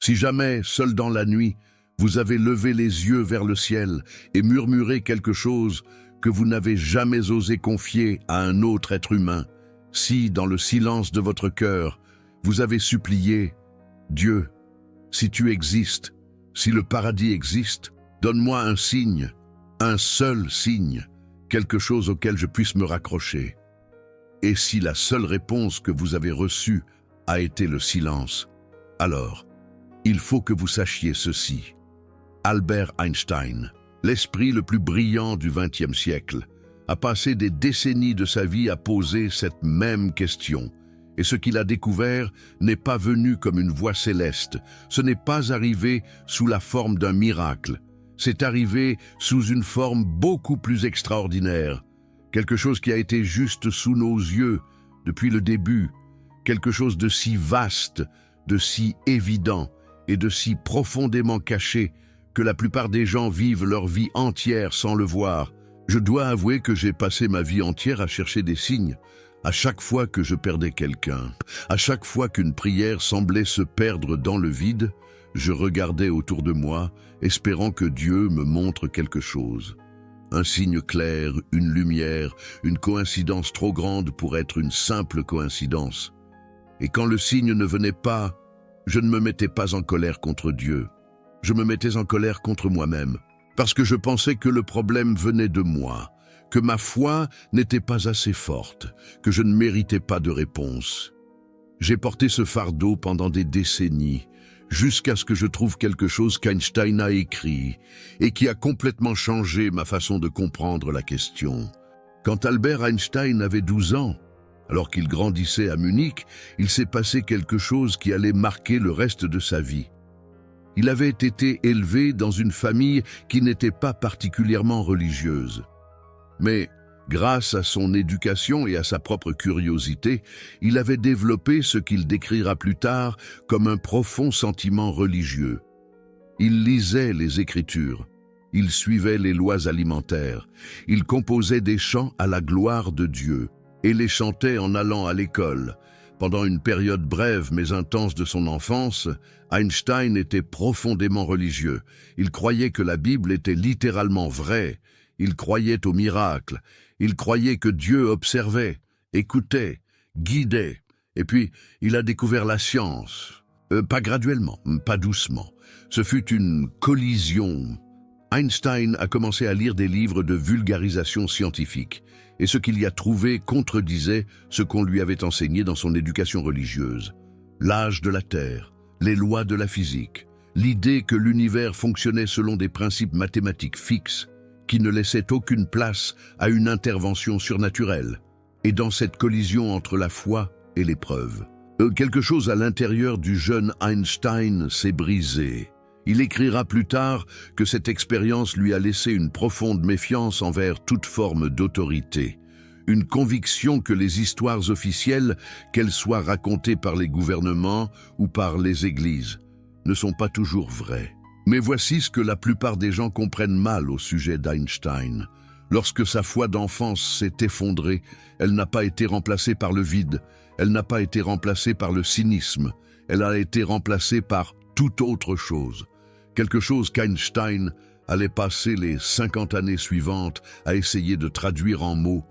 Si jamais, seul dans la nuit, vous avez levé les yeux vers le ciel et murmuré quelque chose que vous n'avez jamais osé confier à un autre être humain, si, dans le silence de votre cœur, vous avez supplié « Dieu, si tu existes, si le paradis existe, donne-moi un signe, un seul signe, quelque chose auquel je puisse me raccrocher. » Et si la seule réponse que vous avez reçue a été le silence, alors, il faut que vous sachiez ceci. Albert Einstein, l'esprit le plus brillant du XXe siècle, a passé des décennies de sa vie à poser cette même question. Et ce qu'il a découvert n'est pas venu comme une voix céleste, ce n'est pas arrivé sous la forme d'un miracle, c'est arrivé sous une forme beaucoup plus extraordinaire, quelque chose qui a été juste sous nos yeux depuis le début, quelque chose de si vaste, de si évident et de si profondément caché que la plupart des gens vivent leur vie entière sans le voir. Je dois avouer que j'ai passé ma vie entière à chercher des signes, à chaque fois que je perdais quelqu'un, à chaque fois qu'une prière semblait se perdre dans le vide, je regardais autour de moi, espérant que Dieu me montre quelque chose. Un signe clair, une lumière, une coïncidence trop grande pour être une simple coïncidence. Et quand le signe ne venait pas, je ne me mettais pas en colère contre Dieu. Je me mettais en colère contre moi-même, parce que je pensais que le problème venait de moi, que ma foi n'était pas assez forte, que je ne méritais pas de réponse. J'ai porté ce fardeau pendant des décennies, jusqu'à ce que je trouve quelque chose qu'Einstein a écrit et qui a complètement changé ma façon de comprendre la question. Quand Albert Einstein avait 12 ans, alors qu'il grandissait à Munich, il s'est passé quelque chose qui allait marquer le reste de sa vie. Il avait été élevé dans une famille qui n'était pas particulièrement religieuse. Mais, grâce à son éducation et à sa propre curiosité, il avait développé ce qu'il décrira plus tard comme un profond sentiment religieux. Il lisait les Écritures, il suivait les lois alimentaires, il composait des chants à la gloire de Dieu et les chantait en allant à l'école. Pendant une période brève mais intense de son enfance, Einstein était profondément religieux. Il croyait que la Bible était littéralement vraie. Il croyait aux miracles. Il croyait que Dieu observait, écoutait, guidait. Et puis, il a découvert la science. Pas graduellement, pas doucement. Ce fut une collision. Einstein a commencé à lire des livres de vulgarisation scientifique. Et ce qu'il y a trouvé contredisait ce qu'on lui avait enseigné dans son éducation religieuse. L'âge de la Terre, les lois de la physique, l'idée que l'univers fonctionnait selon des principes mathématiques fixes qui ne laissaient aucune place à une intervention surnaturelle. Et dans cette collision entre la foi et l'épreuve, quelque chose à l'intérieur du jeune Einstein s'est brisé. Il écrira plus tard que cette expérience lui a laissé une profonde méfiance envers toute forme d'autorité, une conviction que les histoires officielles, qu'elles soient racontées par les gouvernements ou par les églises, ne sont pas toujours vraies. Mais voici ce que la plupart des gens comprennent mal au sujet d'Einstein. Lorsque sa foi d'enfance s'est effondrée, elle n'a pas été remplacée par le vide, elle n'a pas été remplacée par le cynisme, elle a été remplacée par toute autre chose. Quelque chose qu'Einstein allait passer les 50 années suivantes à essayer de traduire en mots,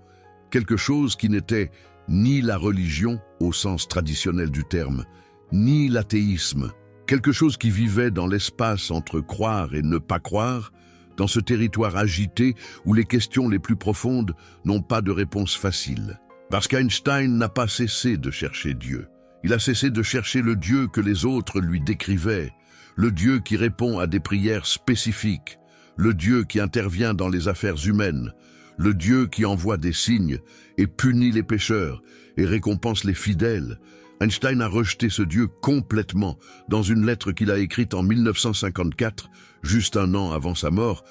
quelque chose qui n'était ni la religion au sens traditionnel du terme, ni l'athéisme, quelque chose qui vivait dans l'espace entre croire et ne pas croire, dans ce territoire agité où les questions les plus profondes n'ont pas de réponse facile. Parce qu'Einstein n'a pas cessé de chercher Dieu. Il a cessé de chercher le Dieu que les autres lui décrivaient, le Dieu qui répond à des prières spécifiques, le Dieu qui intervient dans les affaires humaines, le Dieu qui envoie des signes et punit les pécheurs et récompense les fidèles. Einstein a rejeté ce Dieu complètement dans une lettre qu'il a écrite en 1954, juste un an avant sa mort.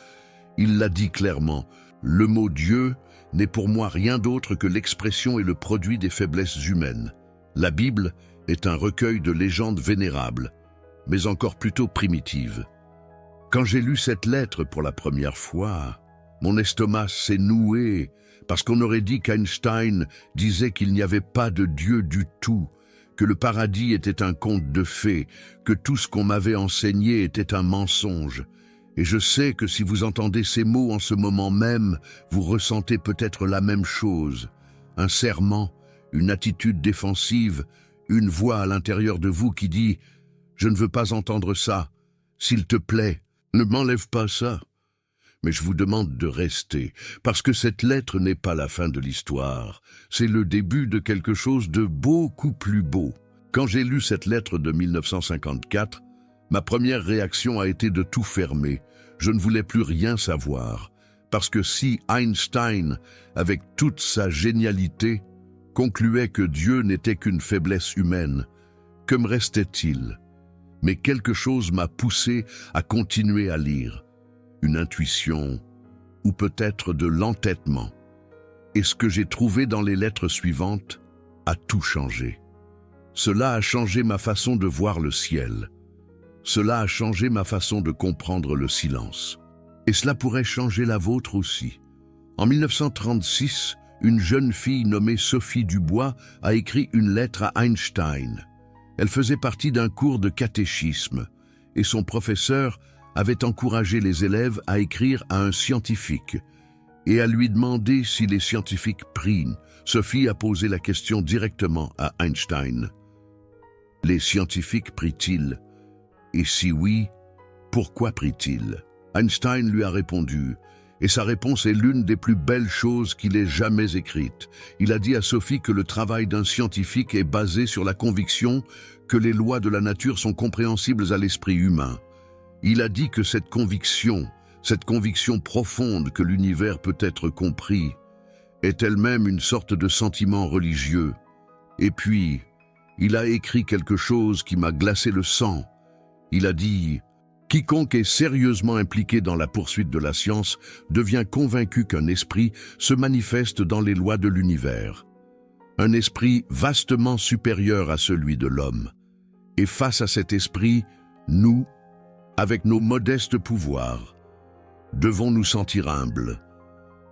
Il l'a dit clairement, « Le mot Dieu n'est pour moi rien d'autre que l'expression et le produit des faiblesses humaines. La Bible est un recueil de légendes vénérables, mais encore plutôt primitives. » Quand j'ai lu cette lettre pour la première fois, mon estomac s'est noué parce qu'on aurait dit qu'Einstein disait qu'il n'y avait pas de Dieu du tout, que le paradis était un conte de fées, que tout ce qu'on m'avait enseigné était un mensonge. Et je sais que si vous entendez ces mots en ce moment même, vous ressentez peut-être la même chose. Un serment, une attitude défensive, une voix à l'intérieur de vous qui dit « Je ne veux pas entendre ça. S'il te plaît, ne m'enlève pas ça. » Mais je vous demande de rester, parce que cette lettre n'est pas la fin de l'histoire. C'est le début de quelque chose de beaucoup plus beau. Quand j'ai lu cette lettre de 1954, ma première réaction a été de tout fermer. Je ne voulais plus rien savoir. Parce que si Einstein, avec toute sa génialité, concluait que Dieu n'était qu'une faiblesse humaine, que me restait-il? Mais quelque chose m'a poussé à continuer à lire. Une intuition, ou peut-être de l'entêtement. Et ce que j'ai trouvé dans les lettres suivantes a tout changé. Cela a changé ma façon de voir le ciel. Cela a changé ma façon de comprendre le silence. Et cela pourrait changer la vôtre aussi. En 1936, une jeune fille nommée Sophie Dubois a écrit une lettre à Einstein. Elle faisait partie d'un cours de catéchisme, et son professeur avait encouragé les élèves à écrire à un scientifique et à lui demander si les scientifiques prient. Sophie a posé la question directement à Einstein. Les scientifiques prient-ils? Et si oui, pourquoi prient-ils? Einstein lui a répondu, et sa réponse est l'une des plus belles choses qu'il ait jamais écrites. Il a dit à Sophie que le travail d'un scientifique est basé sur la conviction que les lois de la nature sont compréhensibles à l'esprit humain. Il a dit que cette conviction profonde que l'univers peut être compris, est elle-même une sorte de sentiment religieux. Et puis, il a écrit quelque chose qui m'a glacé le sang. Il a dit « Quiconque est sérieusement impliqué dans la poursuite de la science devient convaincu qu'un esprit se manifeste dans les lois de l'univers. Un esprit vastement supérieur à celui de l'homme. Et face à cet esprit, nous, avec nos modestes pouvoirs, devons nous sentir humbles.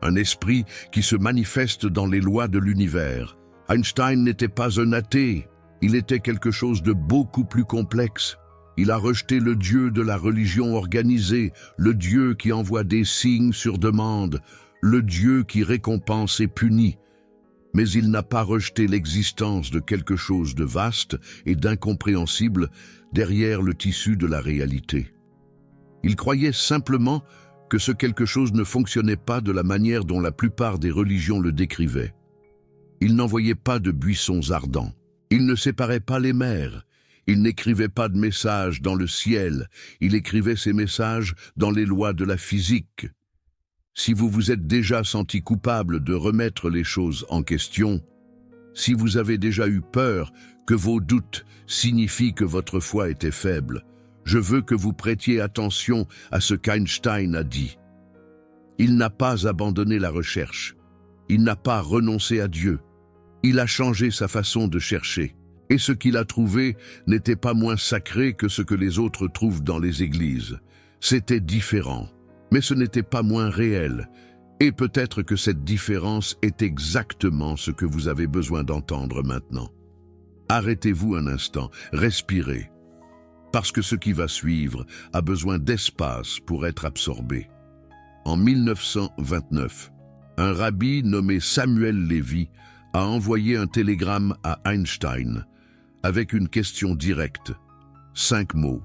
Un esprit qui se manifeste dans les lois de l'univers. Einstein n'était pas un athée, il était quelque chose de beaucoup plus complexe. Il a rejeté le Dieu de la religion organisée, le Dieu qui envoie des signes sur demande, le Dieu qui récompense et punit. Mais il n'a pas rejeté l'existence de quelque chose de vaste et d'incompréhensible derrière le tissu de la réalité. Il croyait simplement que ce quelque chose ne fonctionnait pas de la manière dont la plupart des religions le décrivaient. Il n'envoyait pas de buissons ardents, il ne séparait pas les mers, il n'écrivait pas de messages dans le ciel, il écrivait ses messages dans les lois de la physique. Si vous vous êtes déjà senti coupable de remettre les choses en question, si vous avez déjà eu peur que vos doutes signifient que votre foi était faible, je veux que vous prêtiez attention à ce qu'Einstein a dit. Il n'a pas abandonné la recherche. Il n'a pas renoncé à Dieu. Il a changé sa façon de chercher. Et ce qu'il a trouvé n'était pas moins sacré que ce que les autres trouvent dans les églises. C'était différent, mais ce n'était pas moins réel. Et peut-être que cette différence est exactement ce que vous avez besoin d'entendre maintenant. Arrêtez-vous un instant, respirez. Parce que ce qui va suivre a besoin d'espace pour être absorbé. En 1929, un rabbi nommé Samuel Lévy a envoyé un télégramme à Einstein avec une question directe. 5 mots.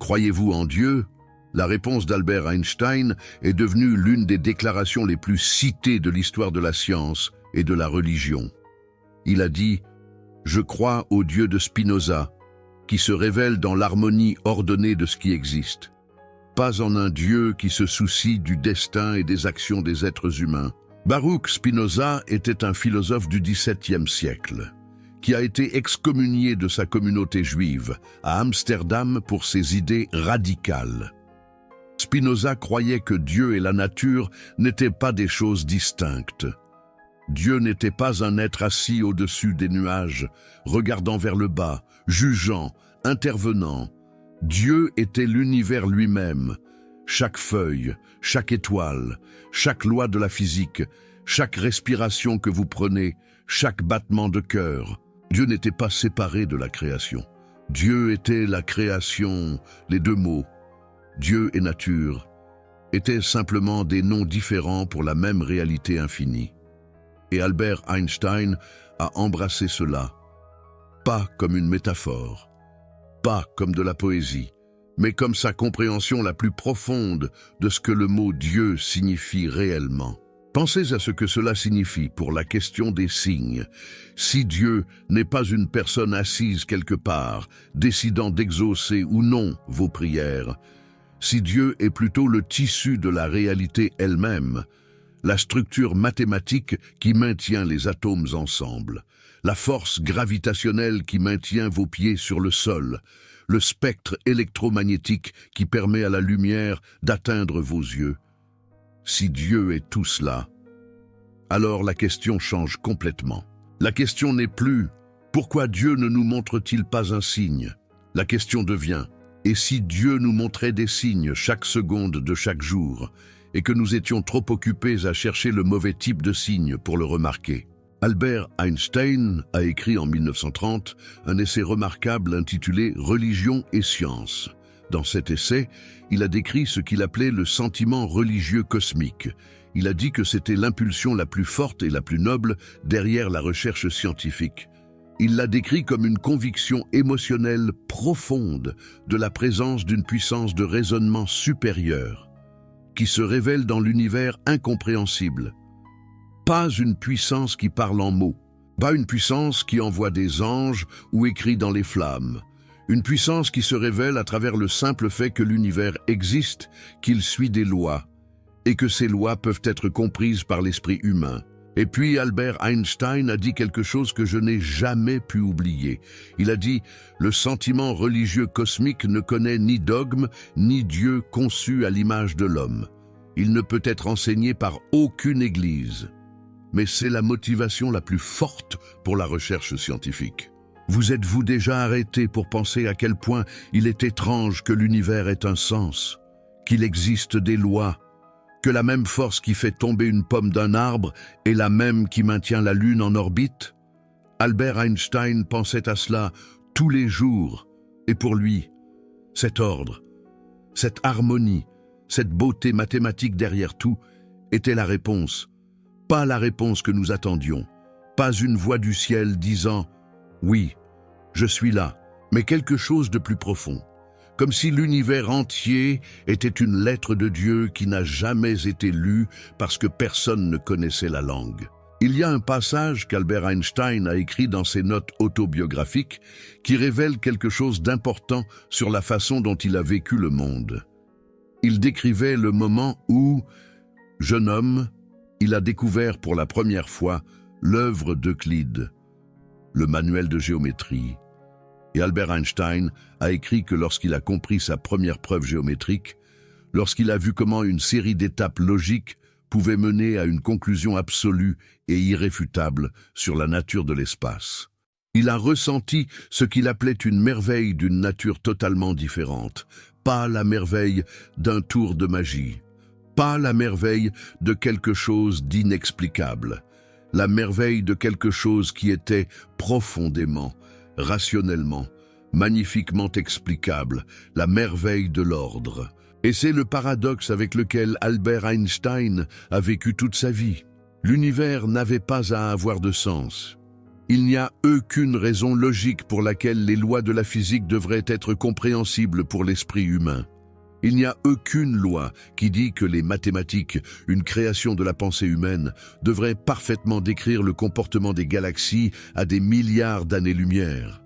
Croyez-vous en Dieu? La réponse d'Albert Einstein est devenue l'une des déclarations les plus citées de l'histoire de la science et de la religion. Il a dit « Je crois au Dieu de Spinoza, qui se révèle dans l'harmonie ordonnée de ce qui existe, pas en un Dieu qui se soucie du destin et des actions des êtres humains. » Baruch Spinoza était un philosophe du XVIIe siècle, qui a été excommunié de sa communauté juive à Amsterdam pour ses idées radicales. Spinoza croyait que Dieu et la nature n'étaient pas des choses distinctes. Dieu n'était pas un être assis au-dessus des nuages, regardant vers le bas, jugeant, intervenant. Dieu était l'univers lui-même. Chaque feuille, chaque étoile, chaque loi de la physique, chaque respiration que vous prenez, chaque battement de cœur. Dieu n'était pas séparé de la création. Dieu était la création, les deux mots, Dieu et nature, étaient simplement des noms différents pour la même réalité infinie. Et Albert Einstein a embrassé cela, pas comme une métaphore, pas comme de la poésie, mais comme sa compréhension la plus profonde de ce que le mot Dieu signifie réellement. Pensez à ce que cela signifie pour la question des signes. Si Dieu n'est pas une personne assise quelque part, décidant d'exaucer ou non vos prières, si Dieu est plutôt le tissu de la réalité elle-même, la structure mathématique qui maintient les atomes ensemble, la force gravitationnelle qui maintient vos pieds sur le sol, le spectre électromagnétique qui permet à la lumière d'atteindre vos yeux. Si Dieu est tout cela, alors la question change complètement. La question n'est plus « Pourquoi Dieu ne nous montre-t-il pas un signe ?» La question devient « Et si Dieu nous montrait des signes chaque seconde de chaque jour et que nous étions trop occupés à chercher le mauvais type de signe pour le remarquer ?» Albert Einstein a écrit en 1930 un essai remarquable intitulé « Religion et science ». Dans cet essai, il a décrit ce qu'il appelait le sentiment religieux cosmique. Il a dit que c'était l'impulsion la plus forte et la plus noble derrière la recherche scientifique. Il l'a décrit comme une conviction émotionnelle profonde de la présence d'une puissance de raisonnement supérieure, qui se révèle dans l'univers incompréhensible. Pas une puissance qui parle en mots, pas une puissance qui envoie des anges ou écrit dans les flammes. Une puissance qui se révèle à travers le simple fait que l'univers existe, qu'il suit des lois, et que ces lois peuvent être comprises par l'esprit humain. Et puis Albert Einstein a dit quelque chose que je n'ai jamais pu oublier. Il a dit « Le sentiment religieux cosmique ne connaît ni dogme, ni Dieu conçu à l'image de l'homme. Il ne peut être enseigné par aucune église. Mais c'est la motivation la plus forte pour la recherche scientifique. » Vous êtes-vous déjà arrêté pour penser à quel point il est étrange que l'univers ait un sens, qu'il existe des lois, que la même force qui fait tomber une pomme d'un arbre est la même qui maintient la Lune en orbite? Albert Einstein pensait à cela tous les jours, et pour lui, cet ordre, cette harmonie, cette beauté mathématique derrière tout était la réponse, pas la réponse que nous attendions, pas une voix du ciel disant « Oui, je suis là », mais quelque chose de plus profond, comme si l'univers entier était une lettre de Dieu qui n'a jamais été lue parce que personne ne connaissait la langue. Il y a un passage qu'Albert Einstein a écrit dans ses notes autobiographiques qui révèle quelque chose d'important sur la façon dont il a vécu le monde. Il décrivait le moment où, jeune homme, il a découvert pour la première fois l'œuvre d'Euclide, le manuel de géométrie. Et Albert Einstein a écrit que lorsqu'il a compris sa première preuve géométrique, lorsqu'il a vu comment une série d'étapes logiques pouvait mener à une conclusion absolue et irréfutable sur la nature de l'espace, il a ressenti ce qu'il appelait une merveille d'une nature totalement différente, pas la merveille d'un tour de magie, pas la merveille de quelque chose d'inexplicable, la merveille de quelque chose qui était profondément, rationnellement, magnifiquement explicable, la merveille de l'ordre. Et c'est le paradoxe avec lequel Albert Einstein a vécu toute sa vie. L'univers n'avait pas à avoir de sens. Il n'y a aucune raison logique pour laquelle les lois de la physique devraient être compréhensibles pour l'esprit humain. Il n'y a aucune loi qui dit que les mathématiques, une création de la pensée humaine, devraient parfaitement décrire le comportement des galaxies à des milliards d'années-lumière.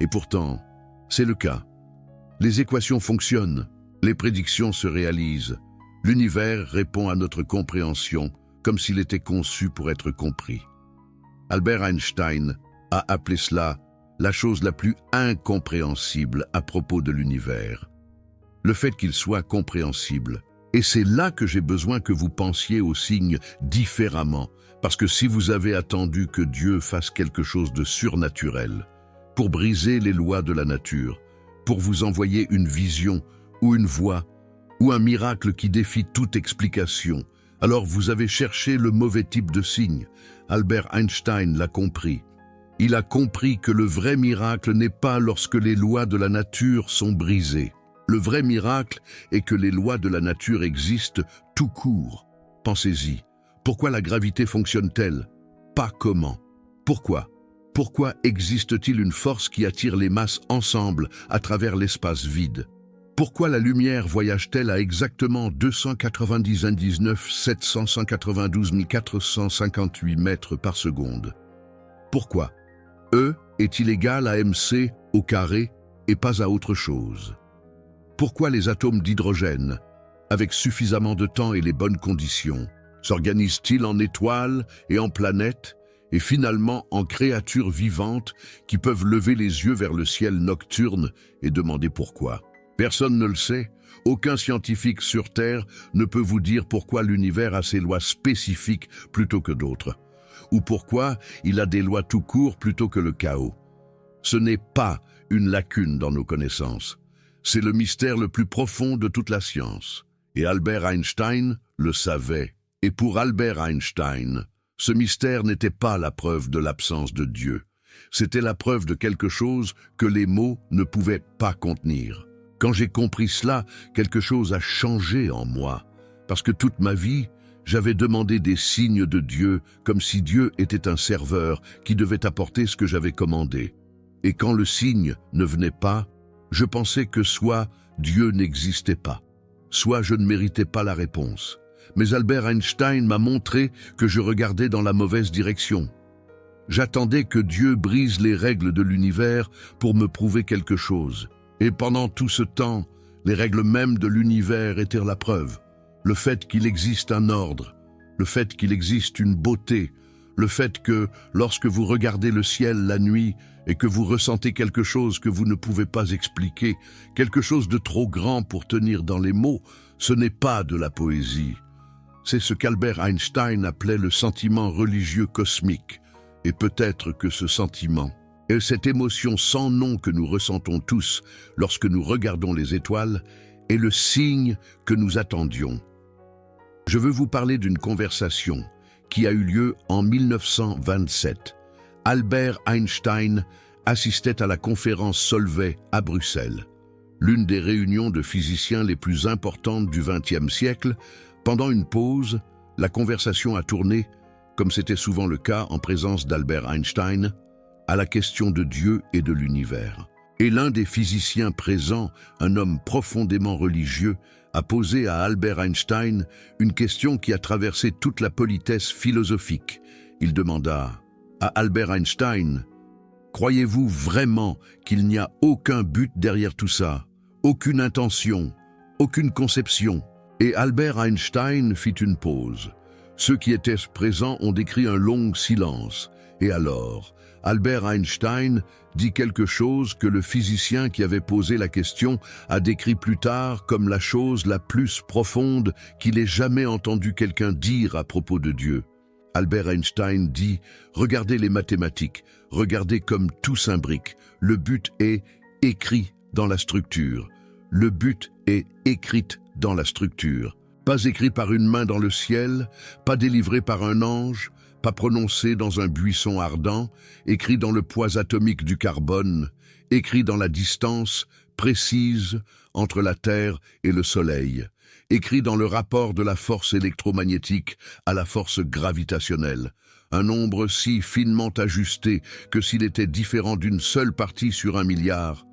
Et pourtant, c'est le cas. Les équations fonctionnent, les prédictions se réalisent. L'univers répond à notre compréhension comme s'il était conçu pour être compris. Albert Einstein a appelé cela la chose la plus incompréhensible à propos de l'univers. Le fait qu'il soit compréhensible. Et c'est là que j'ai besoin que vous pensiez aux signes différemment, parce que si vous avez attendu que Dieu fasse quelque chose de surnaturel, pour briser les lois de la nature, pour vous envoyer une vision ou une voix, ou un miracle qui défie toute explication, alors vous avez cherché le mauvais type de signe. Albert Einstein l'a compris. Il a compris que le vrai miracle n'est pas lorsque les lois de la nature sont brisées. Le vrai miracle est que les lois de la nature existent tout court. Pensez-y. Pourquoi la gravité fonctionne-t-elle? Pas comment. Pourquoi? Pourquoi existe-t-il une force qui attire les masses ensemble à travers l'espace vide? Pourquoi la lumière voyage-t-elle à exactement 299 792 458 mètres par seconde? Pourquoi E est-il égal à mc au carré et pas à autre chose? Pourquoi les atomes d'hydrogène, avec suffisamment de temps et les bonnes conditions, s'organisent-ils en étoiles et en planètes et finalement en créatures vivantes qui peuvent lever les yeux vers le ciel nocturne et demander pourquoi? Personne ne le sait. Aucun scientifique sur Terre ne peut vous dire pourquoi l'univers a ses lois spécifiques plutôt que d'autres, ou pourquoi il a des lois tout court plutôt que le chaos. Ce n'est pas une lacune dans nos connaissances. C'est le mystère le plus profond de toute la science. Et Albert Einstein le savait. Et pour Albert Einstein, ce mystère n'était pas la preuve de l'absence de Dieu. C'était la preuve de quelque chose que les mots ne pouvaient pas contenir. Quand j'ai compris cela, quelque chose a changé en moi. Parce que toute ma vie, j'avais demandé des signes de Dieu comme si Dieu était un serveur qui devait apporter ce que j'avais commandé. Et quand le signe ne venait pas, je pensais que soit Dieu n'existait pas, soit je ne méritais pas la réponse. Mais Albert Einstein m'a montré que je regardais dans la mauvaise direction. J'attendais que Dieu brise les règles de l'univers pour me prouver quelque chose. Et pendant tout ce temps, les règles mêmes de l'univers étaient la preuve. Le fait qu'il existe un ordre, le fait qu'il existe une beauté, le fait que, lorsque vous regardez le ciel la nuit et que vous ressentez quelque chose que vous ne pouvez pas expliquer, quelque chose de trop grand pour tenir dans les mots, ce n'est pas de la poésie. C'est ce qu'Albert Einstein appelait le sentiment religieux cosmique. Et peut-être que ce sentiment, et cette émotion sans nom que nous ressentons tous lorsque nous regardons les étoiles, est le signe que nous attendions. Je veux vous parler d'une conversation qui a eu lieu en 1927. Albert Einstein assistait à la conférence Solvay à Bruxelles, l'une des réunions de physiciens les plus importantes du XXe siècle. Pendant une pause, la conversation a tourné, comme c'était souvent le cas en présence d'Albert Einstein, à la question de Dieu et de l'univers. Et l'un des physiciens présents, un homme profondément religieux, a posé à Albert Einstein une question qui a traversé toute la politesse philosophique. Il demanda à Albert Einstein, « Croyez-vous vraiment qu'il n'y a aucun but derrière tout ça, aucune intention, aucune conception ?» Et Albert Einstein fit une pause. Ceux qui étaient présents ont décrit un long silence. Et alors, Albert Einstein dit quelque chose que le physicien qui avait posé la question a décrit plus tard comme la chose la plus profonde qu'il ait jamais entendu quelqu'un dire à propos de Dieu. Albert Einstein dit « Regardez les mathématiques, regardez comme tout s'imbrique. Le but est écrit dans la structure. Le but est écrit dans la structure. Pas écrit par une main dans le ciel, pas délivré par un ange, pas prononcé dans un buisson ardent, écrit dans le poids atomique du carbone, écrit dans la distance précise entre la Terre et le Soleil, écrit dans le rapport de la force électromagnétique à la force gravitationnelle, un nombre si finement ajusté que s'il était différent d'une seule partie sur 1 milliard,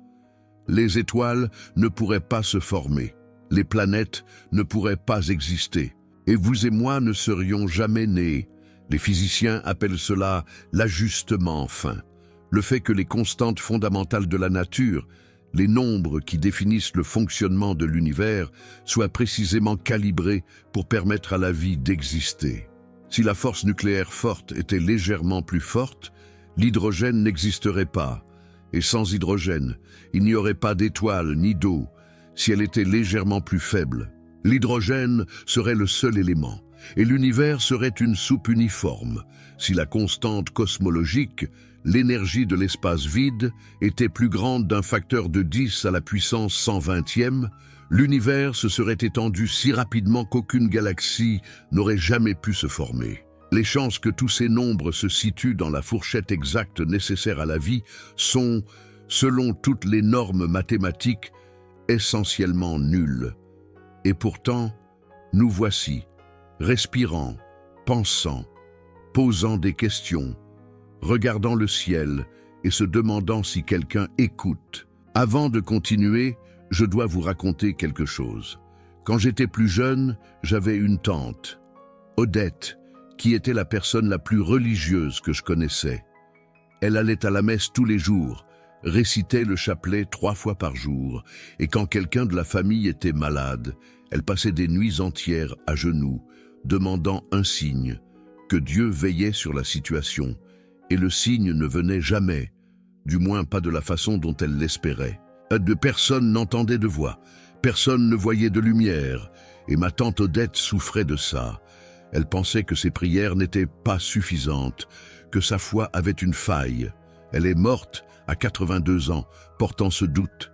les étoiles ne pourraient pas se former, les planètes ne pourraient pas exister, et vous et moi ne serions jamais nés. Les physiciens appellent cela l'ajustement fin, le fait que les constantes fondamentales de la nature, les nombres qui définissent le fonctionnement de l'univers, soient précisément calibrés pour permettre à la vie d'exister. Si la force nucléaire forte était légèrement plus forte, l'hydrogène n'existerait pas, et sans hydrogène, il n'y aurait pas d'étoiles ni d'eau. Si elle était légèrement plus faible, l'hydrogène serait le seul élément, et l'univers serait une soupe uniforme. Si la constante cosmologique, l'énergie de l'espace vide, était plus grande d'un facteur de 10 à la puissance 120e, l'univers se serait étendu si rapidement qu'aucune galaxie n'aurait jamais pu se former. Les chances que tous ces nombres se situent dans la fourchette exacte nécessaire à la vie sont, selon toutes les normes mathématiques, essentiellement nulles. Et pourtant, nous voici, respirant, pensant, posant des questions, regardant le ciel et se demandant si quelqu'un écoute. Avant de continuer, je dois vous raconter quelque chose. Quand j'étais plus jeune, j'avais une tante, Odette, qui était la personne la plus religieuse que je connaissais. Elle allait à la messe tous les jours, récitait le chapelet 3 fois par jour, et quand quelqu'un de la famille était malade, elle passait des nuits entières à genoux, demandant un signe, que Dieu veillait sur la situation, et le signe ne venait jamais, du moins pas de la façon dont elle l'espérait. Personne n'entendait de voix, personne ne voyait de lumière, et ma tante Odette souffrait de ça. Elle pensait que ses prières n'étaient pas suffisantes, que sa foi avait une faille. Elle est morte à 82 ans, portant ce doute.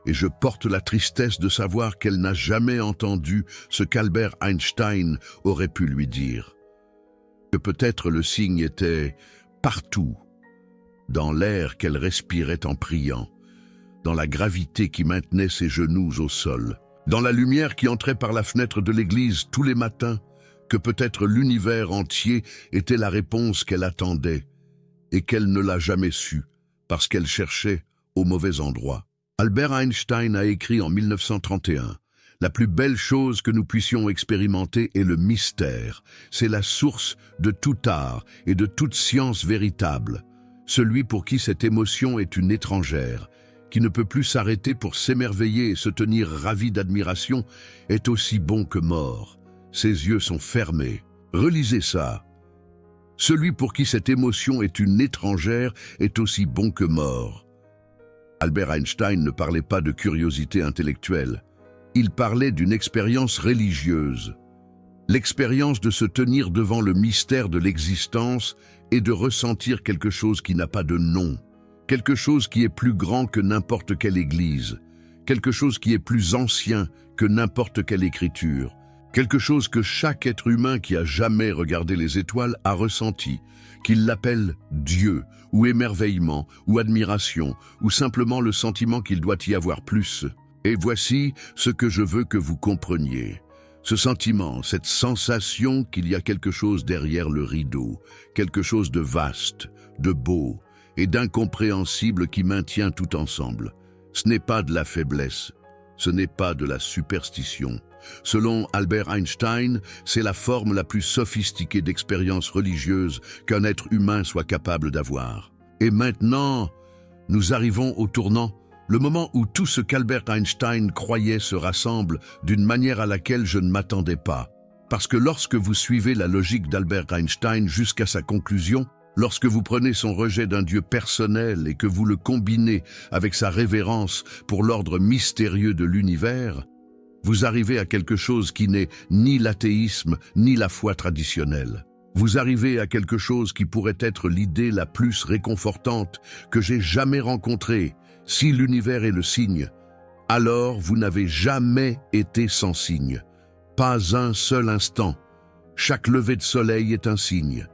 Et je porte la tristesse de savoir qu'elle n'a jamais entendu ce qu'Albert Einstein aurait pu lui dire. Que peut-être le signe était partout, dans l'air qu'elle respirait en priant, dans la gravité qui maintenait ses genoux au sol, dans la lumière qui entrait par la fenêtre de l'église tous les matins, que peut-être l'univers entier était la réponse qu'elle attendait et qu'elle ne l'a jamais su parce qu'elle cherchait au mauvais endroit. Albert Einstein a écrit en 1931 « La plus belle chose que nous puissions expérimenter est le mystère. C'est la source de tout art et de toute science véritable. Celui pour qui cette émotion est une étrangère, qui ne peut plus s'arrêter pour s'émerveiller et se tenir ravi d'admiration, est aussi bon que mort. Ses yeux sont fermés. Relisez ça. Celui pour qui cette émotion est une étrangère est aussi bon que mort. » Albert Einstein ne parlait pas de curiosité intellectuelle. Il parlait d'une expérience religieuse. L'expérience de se tenir devant le mystère de l'existence et de ressentir quelque chose qui n'a pas de nom. Quelque chose qui est plus grand que n'importe quelle église. Quelque chose qui est plus ancien que n'importe quelle écriture. Quelque chose que chaque être humain qui a jamais regardé les étoiles a ressenti, qu'il l'appelle Dieu, ou émerveillement, ou admiration, ou simplement le sentiment qu'il doit y avoir plus. Et voici ce que je veux que vous compreniez. Ce sentiment, cette sensation qu'il y a quelque chose derrière le rideau, quelque chose de vaste, de beau et d'incompréhensible qui maintient tout ensemble. Ce n'est pas de la faiblesse, ce n'est pas de la superstition. Selon Albert Einstein, c'est la forme la plus sophistiquée d'expérience religieuse qu'un être humain soit capable d'avoir. Et maintenant, nous arrivons au tournant, le moment où tout ce qu'Albert Einstein croyait se rassemble d'une manière à laquelle je ne m'attendais pas. Parce que lorsque vous suivez la logique d'Albert Einstein jusqu'à sa conclusion, lorsque vous prenez son rejet d'un Dieu personnel et que vous le combinez avec sa révérence pour l'ordre mystérieux de l'univers, vous arrivez à quelque chose qui n'est ni l'athéisme ni la foi traditionnelle. Vous arrivez à quelque chose qui pourrait être l'idée la plus réconfortante que j'ai jamais rencontrée. Si l'univers est le signe, alors vous n'avez jamais été sans signe. Pas un seul instant. Chaque lever de soleil est un signe.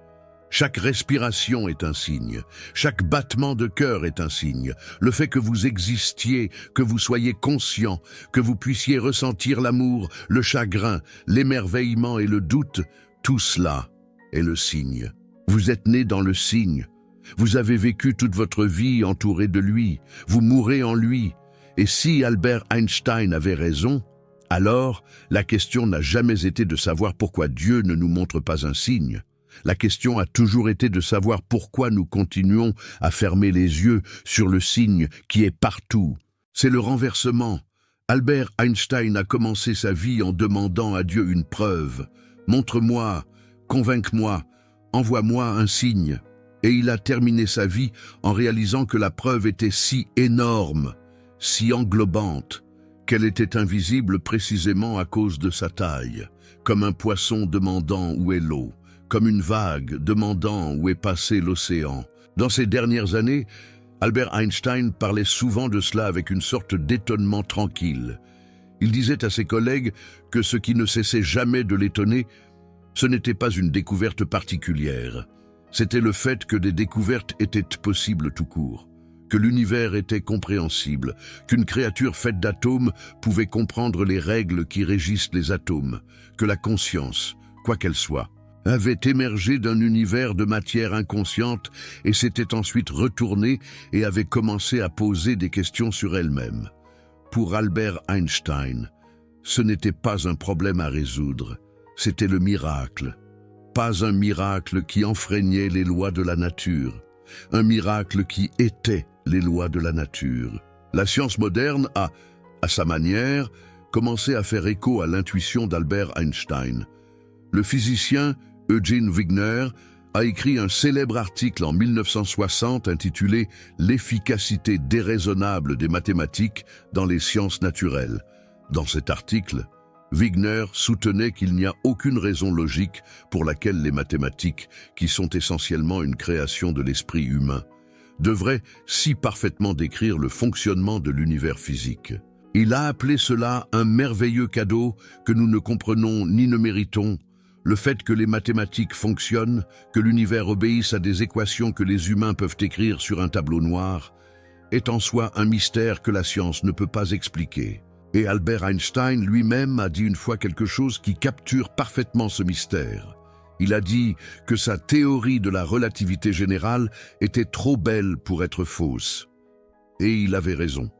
Chaque respiration est un signe. Chaque battement de cœur est un signe. Le fait que vous existiez, que vous soyez conscient, que vous puissiez ressentir l'amour, le chagrin, l'émerveillement et le doute, tout cela est le signe. Vous êtes né dans le signe. Vous avez vécu toute votre vie entouré de lui. Vous mourrez en lui. Et si Albert Einstein avait raison, alors la question n'a jamais été de savoir pourquoi Dieu ne nous montre pas un signe. La question a toujours été de savoir pourquoi nous continuons à fermer les yeux sur le signe qui est partout. C'est le renversement. Albert Einstein a commencé sa vie en demandant à Dieu une preuve. Montre-moi, convainc-moi, envoie-moi un signe. Et il a terminé sa vie en réalisant que la preuve était si énorme, si englobante, qu'elle était invisible précisément à cause de sa taille, comme un poisson demandant où est l'eau, comme une vague demandant où est passé l'océan. Dans ces dernières années, Albert Einstein parlait souvent de cela avec une sorte d'étonnement tranquille. Il disait à ses collègues que ce qui ne cessait jamais de l'étonner, Ce n'était pas une découverte particulière. C'était le fait que des découvertes étaient possibles tout court, que l'univers était compréhensible, qu'une créature faite d'atomes pouvait comprendre les règles qui régissent les atomes, que la conscience, quoi qu'elle soit, avait émergé d'un univers de matière inconsciente et s'était ensuite retournée et avait commencé à poser des questions sur elle-même. Pour Albert Einstein, ce n'était pas un problème à résoudre, c'était le miracle. Pas un miracle qui enfreignait les lois de la nature, un miracle qui était les lois de la nature. La science moderne a, à sa manière, commencé à faire écho à l'intuition d'Albert Einstein. Le physicien Eugene Wigner a écrit un célèbre article en 1960 intitulé « L'efficacité déraisonnable des mathématiques dans les sciences naturelles ». Dans cet article, Wigner soutenait qu'il n'y a aucune raison logique pour laquelle les mathématiques, qui sont essentiellement une création de l'esprit humain, devraient si parfaitement décrire le fonctionnement de l'univers physique. Il a appelé cela un merveilleux cadeau que nous ne comprenons ni ne méritons. Le fait que les mathématiques fonctionnent, que l'univers obéisse à des équations que les humains peuvent écrire sur un tableau noir, est en soi un mystère que la science ne peut pas expliquer. Et Albert Einstein lui-même a dit une fois quelque chose qui capture parfaitement ce mystère. Il a dit que sa théorie de la relativité générale était trop belle pour être fausse. Et il avait raison.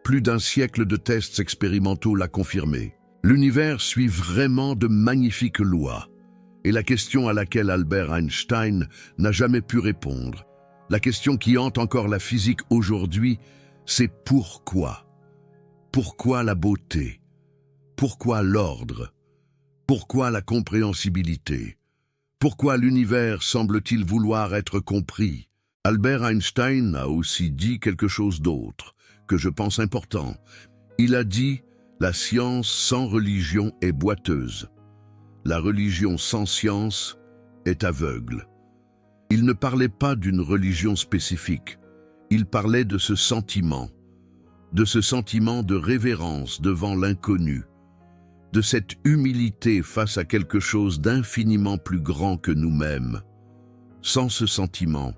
Plus d'un siècle de tests expérimentaux l'a confirmé. L'univers suit vraiment de magnifiques lois. Et la question à laquelle Albert Einstein n'a jamais pu répondre, la question qui hante encore la physique aujourd'hui, c'est pourquoi ? Pourquoi la beauté? Pourquoi l'ordre? Pourquoi la compréhensibilité? Pourquoi l'univers semble-t-il vouloir être compris? Albert Einstein a aussi dit quelque chose d'autre, que je pense important. Il a dit « La science sans religion est boiteuse. La religion sans science est aveugle. » Il ne parlait pas d'une religion spécifique, il parlait de ce sentiment de révérence devant l'inconnu, de cette humilité face à quelque chose d'infiniment plus grand que nous-mêmes. Sans ce sentiment,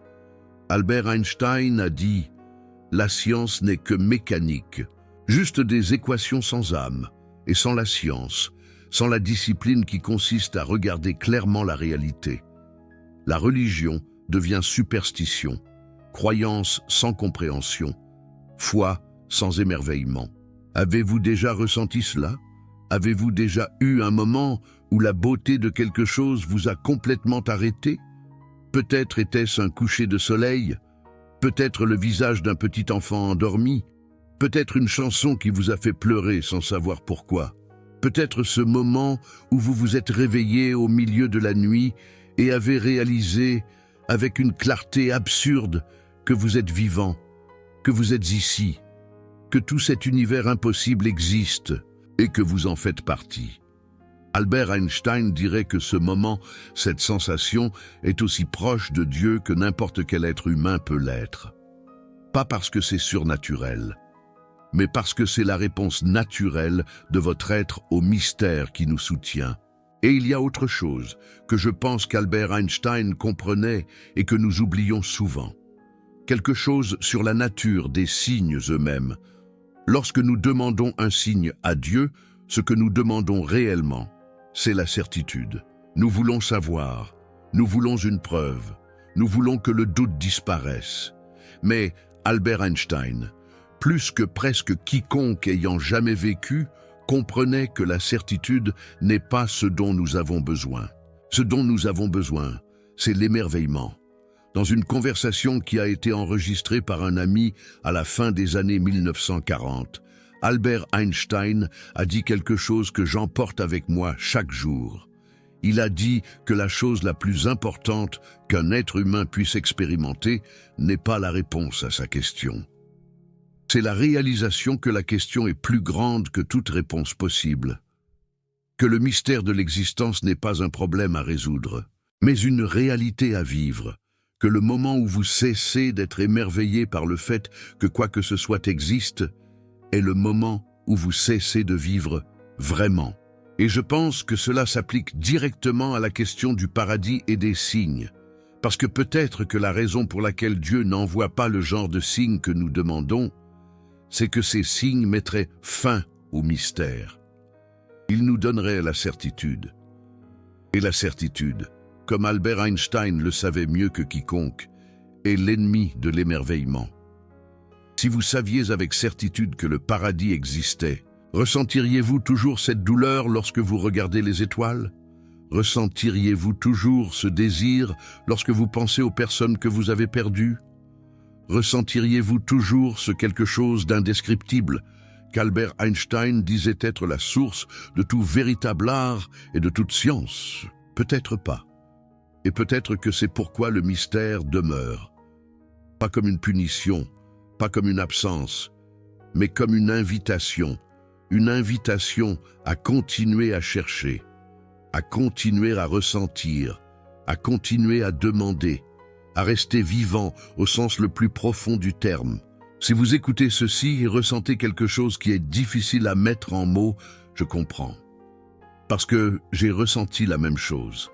Albert Einstein a dit « La science n'est que mécanique, juste des équations sans âme, et sans la science, sans la discipline qui consiste à regarder clairement la réalité. La religion devient superstition, croyance sans compréhension, foi sans émerveillement. » Avez-vous déjà ressenti cela? Avez-vous déjà eu un moment où la beauté de quelque chose vous a complètement arrêté? Peut-être était-ce un coucher de soleil, peut-être le visage d'un petit enfant endormi, peut-être une chanson qui vous a fait pleurer sans savoir pourquoi, peut-être ce moment où vous vous êtes réveillé au milieu de la nuit et avez réalisé, avec une clarté absurde, que vous êtes vivant, que vous êtes ici, que tout cet univers impossible existe et que vous en faites partie. Albert Einstein dirait que ce moment, cette sensation, est aussi proche de Dieu que n'importe quel être humain peut l'être. Pas parce que c'est surnaturel, mais parce que c'est la réponse naturelle de votre être au mystère qui nous soutient. Et il y a autre chose que je pense qu'Albert Einstein comprenait et que nous oublions souvent. Quelque chose sur la nature des signes eux-mêmes. Lorsque nous demandons un signe à Dieu, ce que nous demandons réellement, c'est la certitude. Nous voulons savoir, nous voulons une preuve, nous voulons que le doute disparaisse. Mais Albert Einstein, plus que presque quiconque ayant jamais vécu, comprenait que la certitude n'est pas ce dont nous avons besoin. Ce dont nous avons besoin, c'est l'émerveillement. Dans une conversation qui a été enregistrée par un ami à la fin des années 1940, Albert Einstein a dit quelque chose que j'emporte avec moi chaque jour. Il a dit que la chose la plus importante qu'un être humain puisse expérimenter n'est pas la réponse à sa question. C'est la réalisation que la question est plus grande que toute réponse possible. Que le mystère de l'existence n'est pas un problème à résoudre, mais une réalité à vivre. Que le moment où vous cessez d'être émerveillé par le fait que quoi que ce soit existe est le moment où vous cessez de vivre vraiment. Et je pense que cela s'applique directement à la question du paradis et des signes. Parce que peut-être que la raison pour laquelle Dieu n'envoie pas le genre de signes que nous demandons, c'est que ces signes mettraient fin au mystère. Ils nous donneraient la certitude. Et la certitude, comme Albert Einstein le savait mieux que quiconque, est l'ennemi de l'émerveillement. Si vous saviez avec certitude que le paradis existait, ressentiriez-vous toujours cette douleur lorsque vous regardez les étoiles? Ressentiriez-vous toujours ce désir lorsque vous pensez aux personnes que vous avez perdues? Ressentiriez-vous toujours ce quelque chose d'indescriptible qu'Albert Einstein disait être la source de tout véritable art et de toute science? Peut-être pas. Et peut-être que c'est pourquoi le mystère demeure. Pas comme une punition, pas comme une absence, mais comme une invitation à continuer à chercher, à continuer à ressentir, à continuer à demander, à rester vivant au sens le plus profond du terme. Si vous écoutez ceci et ressentez quelque chose qui est difficile à mettre en mots, je comprends. Parce que j'ai ressenti la même chose.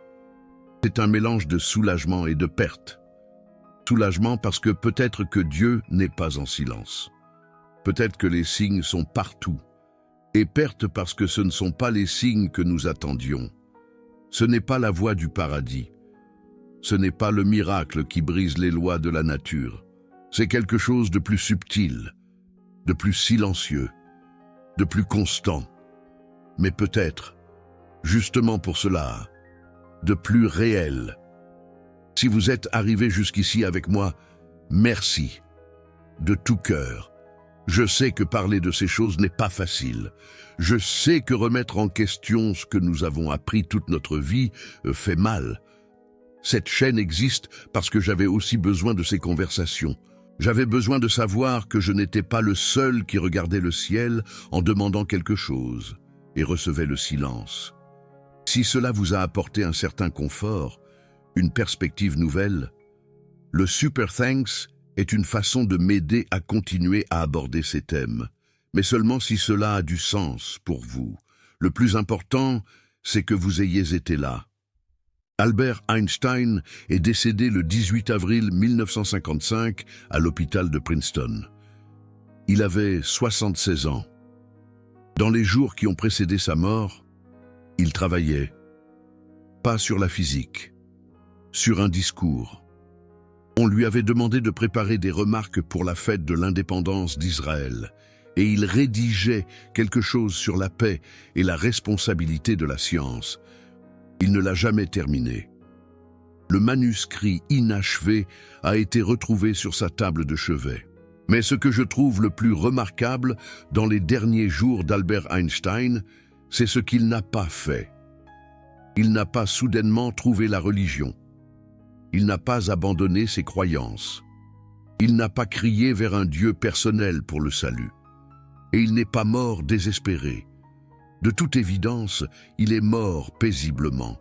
C'est un mélange de soulagement et de perte. Soulagement parce que peut-être que Dieu n'est pas en silence. Peut-être que les signes sont partout. Et perte parce que ce ne sont pas les signes que nous attendions. Ce n'est pas la voie du paradis. Ce n'est pas le miracle qui brise les lois de la nature. C'est quelque chose de plus subtil, de plus silencieux, de plus constant. Mais peut-être, justement pour cela, de plus réel. Si vous êtes arrivé jusqu'ici avec moi, merci, de tout cœur. Je sais que parler de ces choses n'est pas facile. Je sais que remettre en question ce que nous avons appris toute notre vie fait mal. Cette chaîne existe parce que j'avais aussi besoin de ces conversations. J'avais besoin de savoir que je n'étais pas le seul qui regardait le ciel en demandant quelque chose et recevait le silence. Si cela vous a apporté un certain confort, une perspective nouvelle, le Super Thanks est une façon de m'aider à continuer à aborder ces thèmes, mais seulement si cela a du sens pour vous. Le plus important, c'est que vous ayez été là. Albert Einstein est décédé le 18 avril 1955 à l'hôpital de Princeton. Il avait 76 ans. Dans les jours qui ont précédé sa mort, il travaillait, pas sur la physique, sur un discours. On lui avait demandé de préparer des remarques pour la fête de l'indépendance d'Israël, et il rédigeait quelque chose sur la paix et la responsabilité de la science. Il ne l'a jamais terminé. Le manuscrit inachevé a été retrouvé sur sa table de chevet. Mais ce que je trouve le plus remarquable dans les derniers jours d'Albert Einstein, c'est ce qu'il n'a pas fait. Il n'a pas soudainement trouvé la religion. Il n'a pas abandonné ses croyances. Il n'a pas crié vers un Dieu personnel pour le salut. Et il n'est pas mort désespéré. De toute évidence, il est mort paisiblement.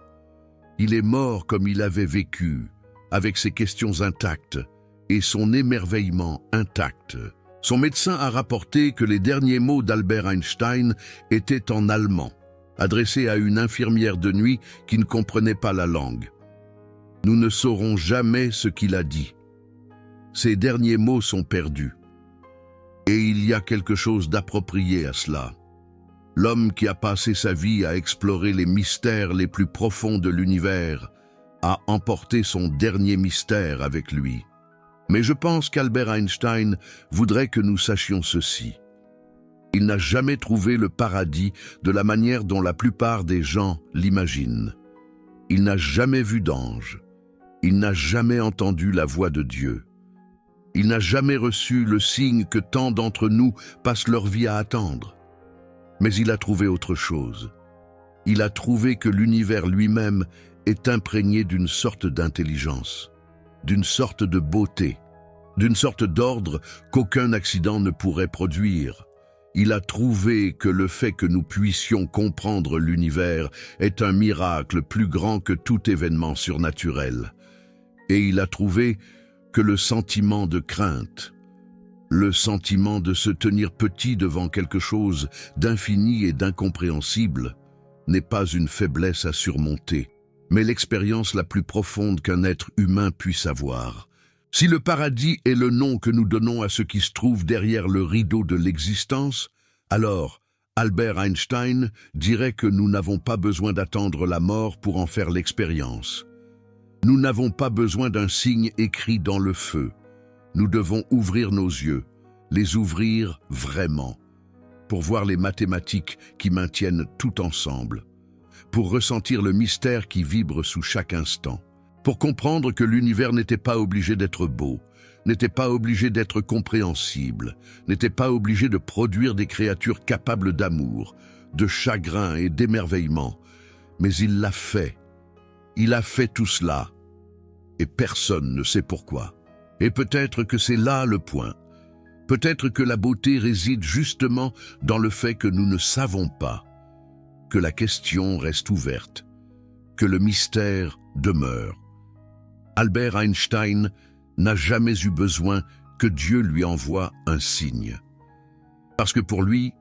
Il est mort comme il avait vécu, avec ses questions intactes et son émerveillement intact. Son médecin a rapporté que les derniers mots d'Albert Einstein étaient en allemand, adressés à une infirmière de nuit qui ne comprenait pas la langue. Nous ne saurons jamais ce qu'il a dit. Ces derniers mots sont perdus. Et il y a quelque chose d'approprié à cela. L'homme qui a passé sa vie à explorer les mystères les plus profonds de l'univers a emporté son dernier mystère avec lui. Mais je pense qu'Albert Einstein voudrait que nous sachions ceci. Il n'a jamais trouvé le paradis de la manière dont la plupart des gens l'imaginent. Il n'a jamais vu d'ange. Il n'a jamais entendu la voix de Dieu. Il n'a jamais reçu le signe que tant d'entre nous passent leur vie à attendre. Mais il a trouvé autre chose. Il a trouvé que l'univers lui-même est imprégné d'une sorte d'intelligence, d'une sorte de beauté, d'une sorte d'ordre qu'aucun accident ne pourrait produire. Il a trouvé que le fait que nous puissions comprendre l'univers est un miracle plus grand que tout événement surnaturel. Et il a trouvé que le sentiment de crainte, le sentiment de se tenir petit devant quelque chose d'infini et d'incompréhensible, n'est pas une faiblesse à surmonter, mais l'expérience la plus profonde qu'un être humain puisse avoir. Si le paradis est le nom que nous donnons à ce qui se trouve derrière le rideau de l'existence, alors Albert Einstein dirait que nous n'avons pas besoin d'attendre la mort pour en faire l'expérience. Nous n'avons pas besoin d'un signe écrit dans le feu. Nous devons ouvrir nos yeux, les ouvrir vraiment, pour voir les mathématiques qui maintiennent tout ensemble, pour ressentir le mystère qui vibre sous chaque instant, pour comprendre que l'univers n'était pas obligé d'être beau, n'était pas obligé d'être compréhensible, n'était pas obligé de produire des créatures capables d'amour, de chagrin et d'émerveillement, mais il l'a fait. Il a fait tout cela, et personne ne sait pourquoi. Et peut-être que c'est là le point. Peut-être que la beauté réside justement dans le fait que nous ne savons pas, que la question reste ouverte, que le mystère demeure. Albert Einstein n'a jamais eu besoin que Dieu lui envoie un signe. Parce que pour lui,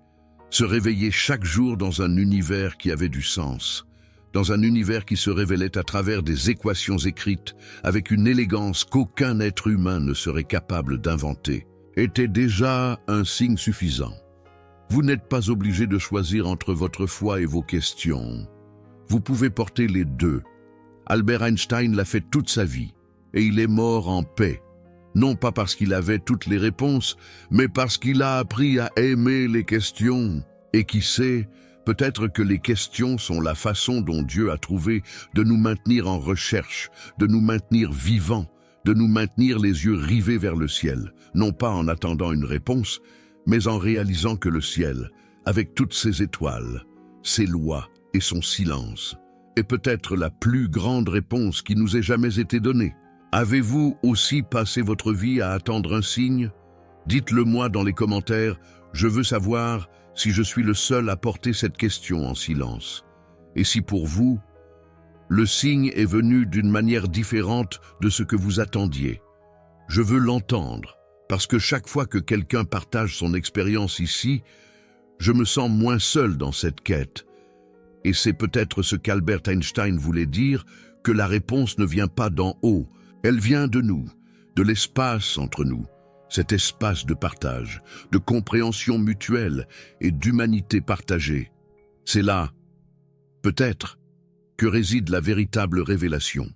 se réveiller chaque jour dans un univers qui avait du sens, dans un univers qui se révélait à travers des équations écrites avec une élégance qu'aucun être humain ne serait capable d'inventer, était déjà un signe suffisant. Vous n'êtes pas obligé de choisir entre votre foi et vos questions. Vous pouvez porter les deux. Albert Einstein l'a fait toute sa vie, et il est mort en paix. Non pas parce qu'il avait toutes les réponses, mais parce qu'il a appris à aimer les questions. Et qui sait, peut-être que les questions sont la façon dont Dieu a trouvé de nous maintenir en recherche, de nous maintenir vivants, de nous maintenir les yeux rivés vers le ciel, non pas en attendant une réponse, mais en réalisant que le ciel, avec toutes ses étoiles, ses lois et son silence, est peut-être la plus grande réponse qui nous ait jamais été donnée. Avez-vous aussi passé votre vie à attendre un signe? Dites-le-moi dans les commentaires, je veux savoir si je suis le seul à porter cette question en silence. Et si pour vous, le signe est venu d'une manière différente de ce que vous attendiez. Je veux l'entendre, parce que chaque fois que quelqu'un partage son expérience ici, je me sens moins seul dans cette quête. Et c'est peut-être ce qu'Albert Einstein voulait dire, que la réponse ne vient pas d'en haut, elle vient de nous, de l'espace entre nous, cet espace de partage, de compréhension mutuelle et d'humanité partagée. C'est là, peut-être, que réside la véritable révélation.